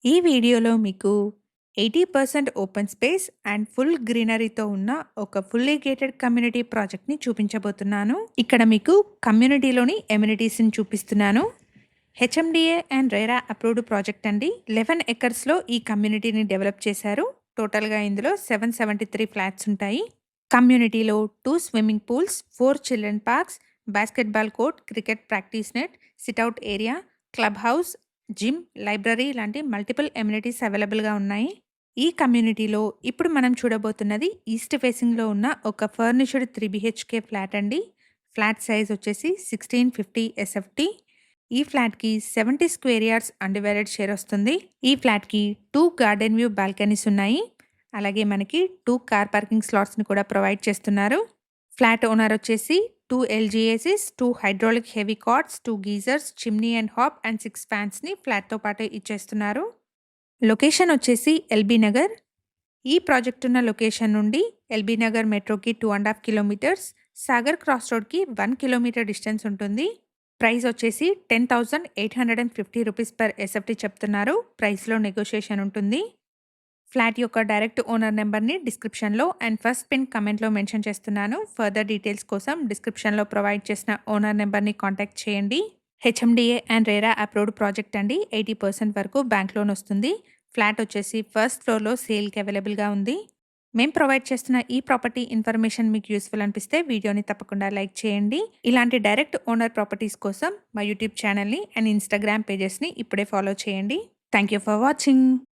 ఈ వీడియోలో మీకు 80% ఓపెన్ స్పేస్ అండ్ ఫుల్ గ్రీనరీతో ఉన్న ఒక ఫుల్లీ గేటెడ్ కమ్యూనిటీ ప్రాజెక్ట్ని చూపించబోతున్నాను. ఇక్కడ మీకు కమ్యూనిటీలోని ఎమ్యూనిటీస్ని చూపిస్తున్నాను. HMDA and RERA approved project అండి. 11 ఎకర్స్లో ఈ కమ్యూనిటీని డెవలప్ చేశారు. టోటల్గా ఇందులో 773 ఫ్లాట్స్ ఉంటాయి. కమ్యూనిటీలో 2 swimming pools, 4 children parks, basketball court, cricket practice net, sit out area, club house, gym, library లాంటి మల్టిపుల్ ఎమ్యూనిటీస్ అవైలబుల్గా ఉన్నాయి. ఈ కమ్యూనిటీలో ఇప్పుడు మనం చూడబోతున్నది ఈస్ట్ ఫేసింగ్లో ఉన్న ఒక ఫర్నిష్డ్ 3 BHK ఫ్లాట్ అండి. ఫ్లాట్ సైజ్ వచ్చేసి 1650 SFT. ఈ ఫ్లాట్కి 70 స్క్వేర్ యార్డ్స్ అన్డివైడెడ్ షేర్ వస్తుంది. ఈ ఫ్లాట్కి 2 గార్డెన్ వ్యూ బాల్కనీస్ ఉన్నాయి. అలాగే మనకి 2 కార్ పార్కింగ్ స్లాట్స్ని కూడా ప్రొవైడ్ చేస్తున్నారు. ఫ్లాట్ ఓనర్ వచ్చేసి 2 LGACs, 2 hydraulic heavy cards, 2 geysers, chimney and hop and 6 ఫ్యాన్స్ని ఫ్లాట్తో పాటు ఇచ్చేస్తున్నారు. లొకేషన్ వచ్చేసి ఎల్బీ నగర్. ఈ ప్రాజెక్ట్ ఉన్న లొకేషన్ నుండి ఎల్బీ నగర్ మెట్రోకి 2.5 కిలోమీటర్స్, సాగర్ క్రాస్ రోడ్కి 1 కిలోమీటర్ డిస్టెన్స్ ఉంటుంది. ప్రైస్ వచ్చేసి 10,850 రూపీస్ పర్ SFT చెప్తున్నారు. ప్రైస్లో నెగోషియేషన్ ఉంటుంది. ఫ్లాట్ యొక్క డైరెక్ట్ ఓనర్ నెంబర్ని డిస్క్రిప్షన్లో అండ్ ఫస్ట్ పిన్ కమెంట్లో మెన్షన్ చేస్తున్నాను. ఫర్దర్ డీటెయిల్స్ కోసం డిస్క్రిప్షన్లో ప్రొవైడ్ చేసిన ఓనర్ నెంబర్ని కాంటాక్ట్ చేయండి. HMDA and RERA approved project అండి. 80% వరకు బ్యాంక్ లోన్ వస్తుంది. ఫ్లాట్ వచ్చేసి ఫస్ట్ ఫ్లోర్లో సేల్కి అవైలబుల్గా ఉంది. మేము ప్రొవైడ్ చేస్తున్న ఈ ప్రాపర్టీ ఇన్ఫర్మేషన్ మీకు యూస్ఫుల్ అనిపిస్తే వీడియోని తప్పకుండా లైక్ చేయండి. ఇలాంటి డైరెక్ట్ ఓనర్ ప్రాపర్టీస్ కోసం మా యూట్యూబ్ ఛానల్ని అండ్ ఇన్స్టాగ్రామ్ పేజెస్ని ఇప్పుడే ఫాలో చేయండి. Thank you for watching.